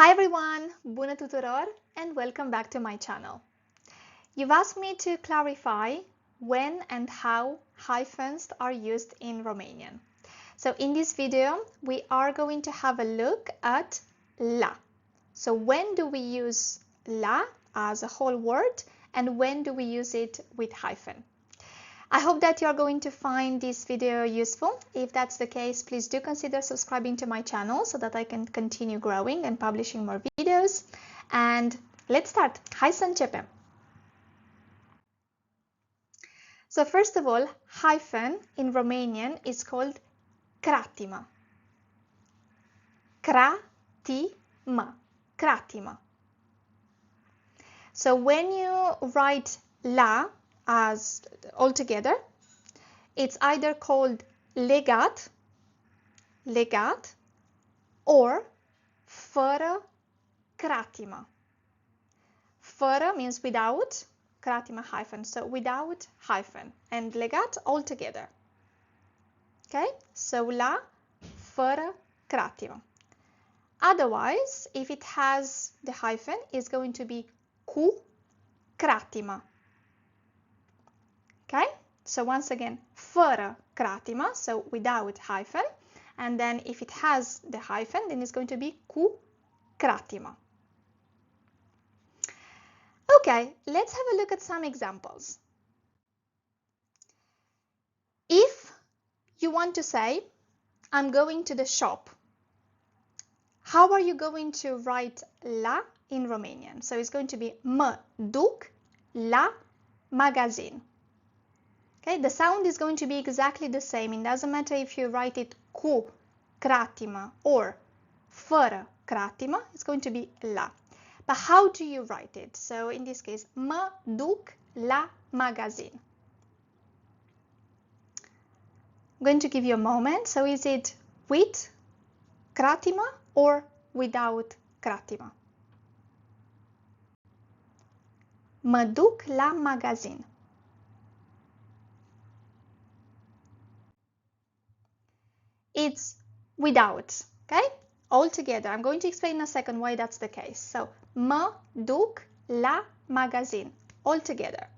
Hi everyone, bună tuturor and welcome back to my channel. You've asked me to clarify when and how hyphens are used in Romanian. So in this video, we are going to have a look at la. So when do we use la as a whole word and when do we use it with hyphen? I hope that you're going to find this video useful. If that's the case, please do consider subscribing to my channel so that I can continue growing and publishing more videos. And let's start. Hai să începem! So first of all, hyphen in Romanian is called Cratimă. Cratimă. Cratimă. So when you write la as altogether, it's either called legat, legat, or fără cratimă. Fără means without, cratimă hyphen, so without hyphen, and legat altogether. Okay, so la fără cratimă. Otherwise, if it has the hyphen, it's going to be cu cratimă. Okay, so once again, fără cratimă, so without hyphen, and then if it has the hyphen, then it's going to be cu cratimă. Okay, let's have a look at some examples. If you want to say, I'm going to the shop, how are you going to write la in Romanian? So it's going to be mă duc la magazin. Okay, the sound is going to be exactly the same. It doesn't matter if you write it cu cratimă or fără cratimă, it's going to be la. But how do you write it? So in this case, mă duc la magazin. I'm going to give you a moment. So is it with cratimă or without cratimă? Mă duc la magazin. It's without, okay? All together. I'm going to explain in a second why that's the case. So, mă duc la magazin. All together.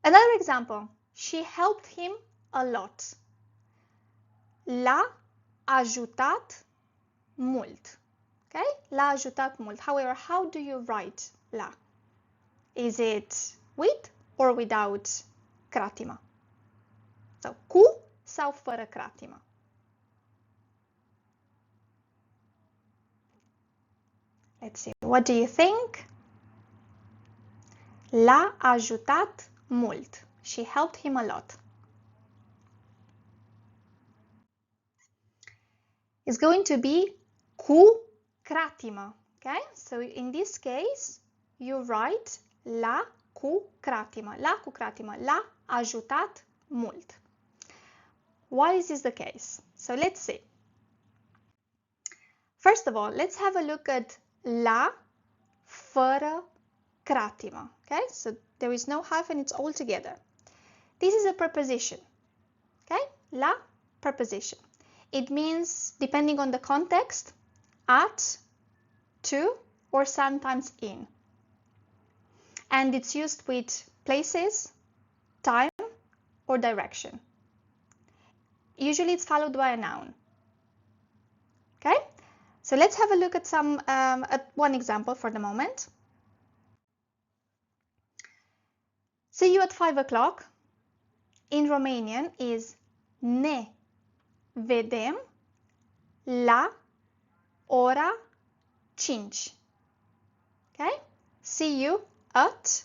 Another example. She helped him a lot. L-a ajutat mult. Okay? L-a ajutat mult. However, how do you write la? Is it with or without cratimă? So, cu sau fără cratimă? Let's see. What do you think? L-a ajutat mult. She helped him a lot. It's going to be cu cratimă. Okay? So in this case, you write la cu cratimă. La cu cratimă. L-a ajutat mult. Why is this the case? So let's see. First of all, let's have a look at la fără cratimă. Okay, so there is no hyphen, it's all together. This is a preposition. Okay, la preposition. It means, depending on the context, at, to, or sometimes in. And it's used with places, time, or direction. Usually it's followed by a noun. Okay, so let's have a look at at one example for the moment. See you at 5 o'clock. In Romanian is ne vedem la ora 5. Okay, see you at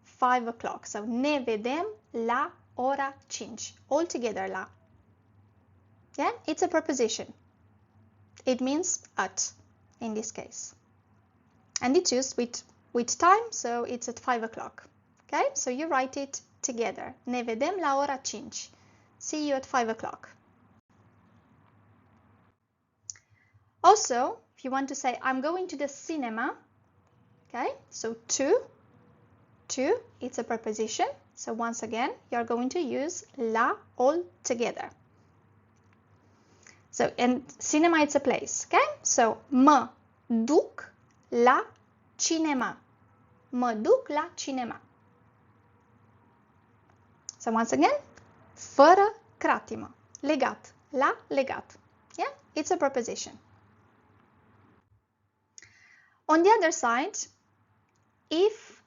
5 o'clock. So ne vedem la ora 5. All together la. Yeah, it's a preposition. It means at in this case. And it's used with time, so it's at 5 o'clock. Okay, so you write it together. Ne vedem la ora 5. See you at 5 o'clock. Also, if you want to say, I'm going to the cinema, okay, so to, it's a preposition. So once again, you're going to use la all together. So, and cinema, it's a place, okay? So, mă duc la cinema. Mă duc la cinema. So, once again, fără cratimă. Legat, la legat. Yeah, it's a preposition. On the other side, if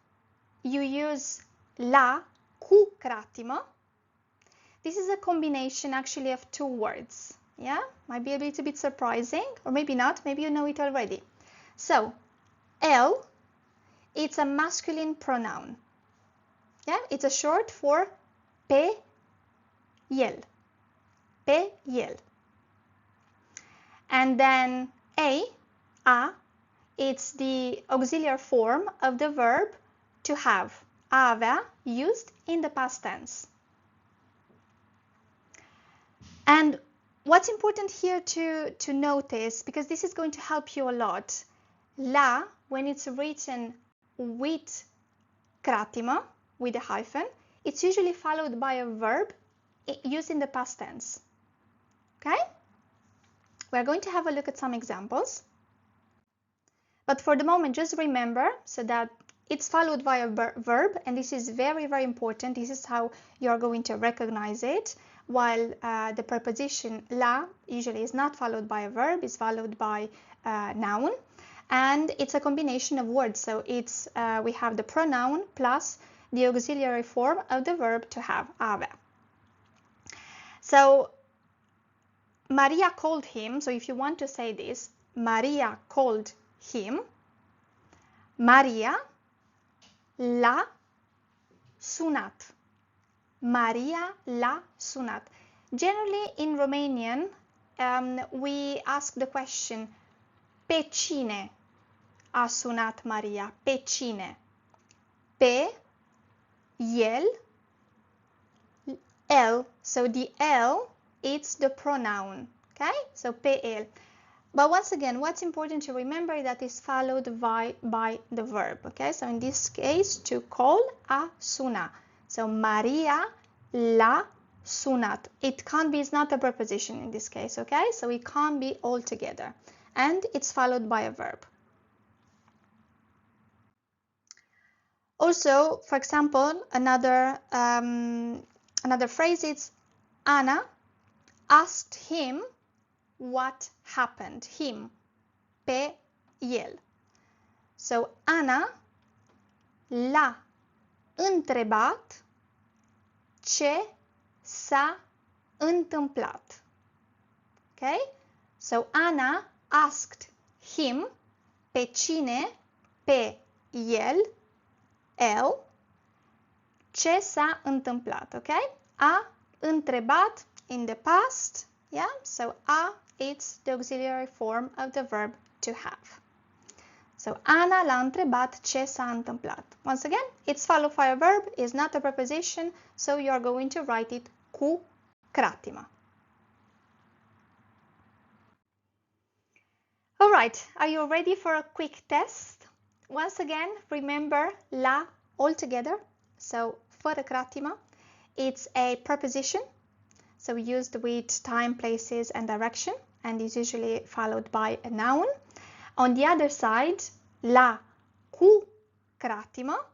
you use la cu cratimă, this is a combination actually of two words. Yeah, might be a little bit surprising, or maybe not, maybe you know it already. So, el, it's a masculine pronoun. Yeah, it's a short for pe el. Pe el. And then a, it's the auxiliary form of the verb to have, a avea, used in the past tense. And what's important here to notice, because this is going to help you a lot, la, when it's written with cratimă, with a hyphen, it's usually followed by a verb used in the past tense. Okay? We're going to have a look at some examples. But for the moment, just remember so that it's followed by a verb, and this is very, very important. This is how you're going to recognize it, while the preposition la usually is not followed by a verb, it's followed by a noun, and it's a combination of words. So it's we have the pronoun plus the auxiliary form of the verb to have, avea. So Maria called him. So if you want to say this, Maria called him. Maria l-a sunat. Maria l-a sunat. Generally in Romanian, we ask the question, pe cine a sunat Maria? Pe cine? Pe, el, el. So the el, it's the pronoun, okay? So pe el. But once again, what's important to remember is that it's followed by the verb, okay? So in this case, to call, a suna. So Maria l-a sunat. It can't be, it's not a preposition in this case, okay? So it can't be all together. And it's followed by a verb. Also, for example, another phrase is Anna asked him what happened. Him, pe el. So Anna l-a întrebat ce s-a întâmplat. Okay? So Anna asked him, pe cine, pe el, ce s-a întâmplat. Okay? A întrebat in the past. Yeah? So a, it's the auxiliary form of the verb to have. So Ana l-a întrebat ce s-a întâmplat. Once again, it's followed by a verb, is not a preposition, so you are going to write it cu cratimă. All right, are you ready for a quick test? Once again, remember la all together. So fără cratimă, it's a preposition, so used with time, places, and direction, and is usually followed by a noun. On the other side, la cu cratimă,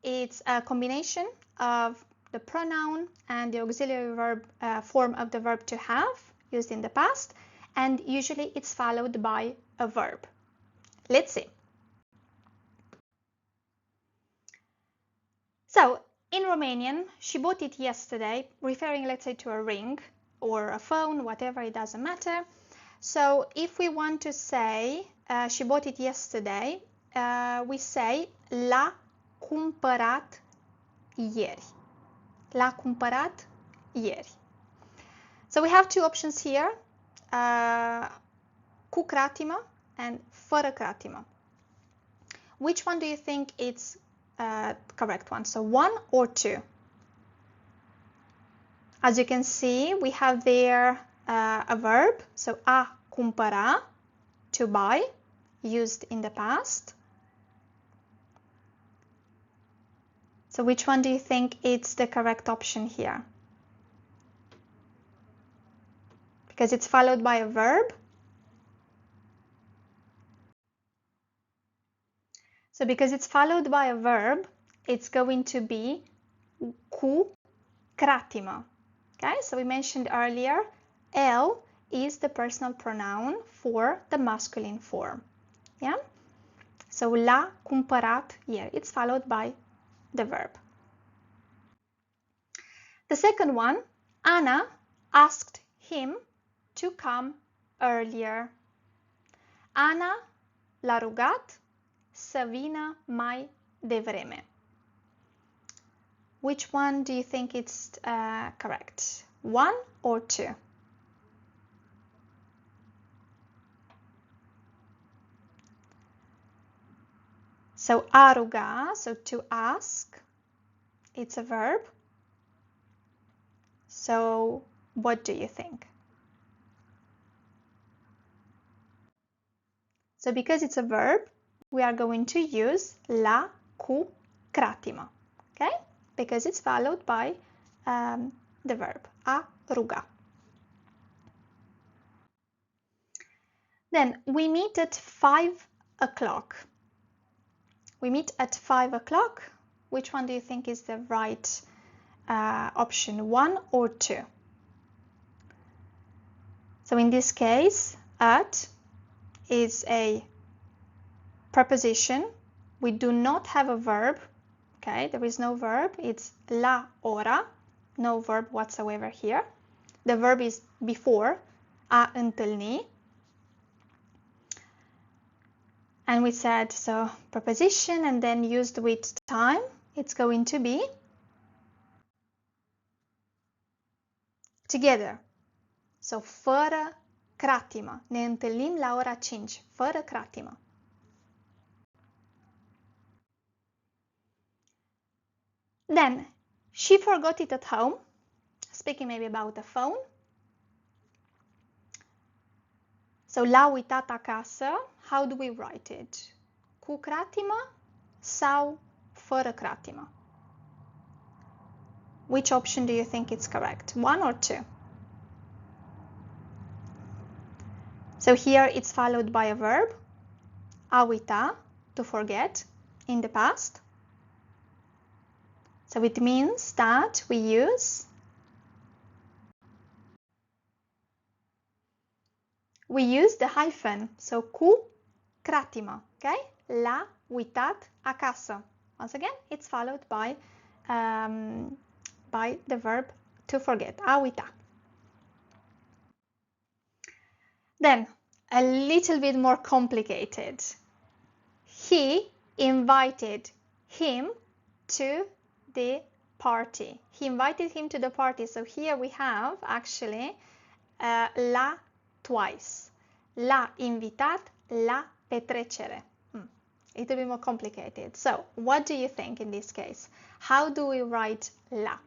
it's a combination of the pronoun and the auxiliary verb form of the verb to have, used in the past, and usually it's followed by a verb. Let's see. So, in Romanian, she bought it yesterday, referring, let's say, to a ring or a phone, whatever, it doesn't matter. So, if we want to say she bought it yesterday, we say l-a cumpărat ieri. L-a cumpărat ieri. So, we have two options here, cu cratimă and fără cratimă. Which one do you think it's correct one? So 1 or 2? As you can see, we have there a verb, so a cumpăra, to buy, used in the past. So which one do you think is the correct option here? because it's followed by a verb. So because it's followed by a verb, it's going to be cu cratimă. Okay, so we mentioned earlier, el is the personal pronoun for the masculine form. Yeah? So l-a cumpărat ieri. It's followed by the verb. The second one, Anna asked him to come earlier. Ana l-a rugat să vină mai devreme. Which one do you think it's correct? 1 or 2? So a ruga, so to ask, it's a verb. So what do you think? So because it's a verb, we are going to use la cu cratimă, okay? Because it's followed by the verb, a ruga. Then we meet at 5 o'clock. We meet at 5 o'clock. Which one do you think is the right option, 1 or 2? So in this case, at is a preposition. We do not have a verb. Okay, there is no verb. It's la ora, no verb whatsoever here. The verb is before, a întâlni. And we said, so preposition and then used with time, it's going to be together. So fără cratimă. Ne întâlnim la ora 5, fără cratimă. Then, she forgot it at home. Speaking maybe about the phone. So, l-a uitat acasă. How do we write it? Cu cratimă sau fără cratimă? Which option do you think is correct? 1 or 2? So here it's followed by a verb, a uita, to forget, in the past. So it means that we use the hyphen, so cu cratimă, okay? L-a uitat acasă. Once again, it's followed by the verb to forget, a uita. Then, a little bit more complicated. He invited him to the party. He invited him to the party. So here we have actually la twice. L-a invitat la petrecere. It will be more complicated. So, what do you think in this case? How do we write la?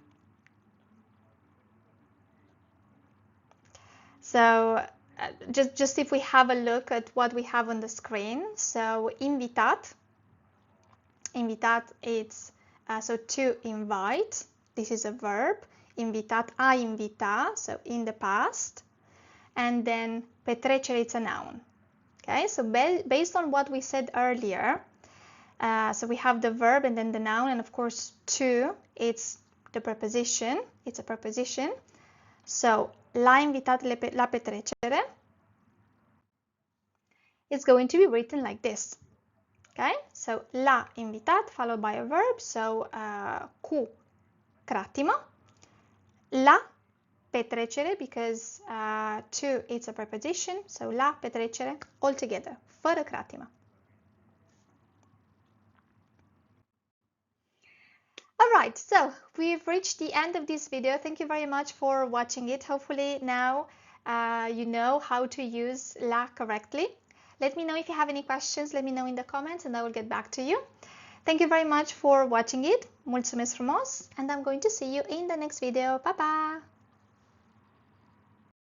So, just if we have a look at what we have on the screen. So, invitat, it's so to invite. This is a verb. Invitat, a invita, so in the past. And then petrecere, it's a noun. Okay, so based on what we said earlier, so we have the verb and then the noun, and of course to, it's the preposition, it's a preposition. So l-a invitat la petrecere is going to be written like this. Okay, so l-a invitat followed by a verb, so cu cratimă, la petrecere, because to, it's a preposition, so la petrecere all together, fără cratimă. Alright, so we've reached the end of this video. Thank you very much for watching it. Hopefully now you know how to use la correctly. Let me know if you have any questions, let me know in the comments and I will get back to you. Thank you very much for watching it. Mulțumesc frumos, and I'm going to see you in the next video. Pa, pa!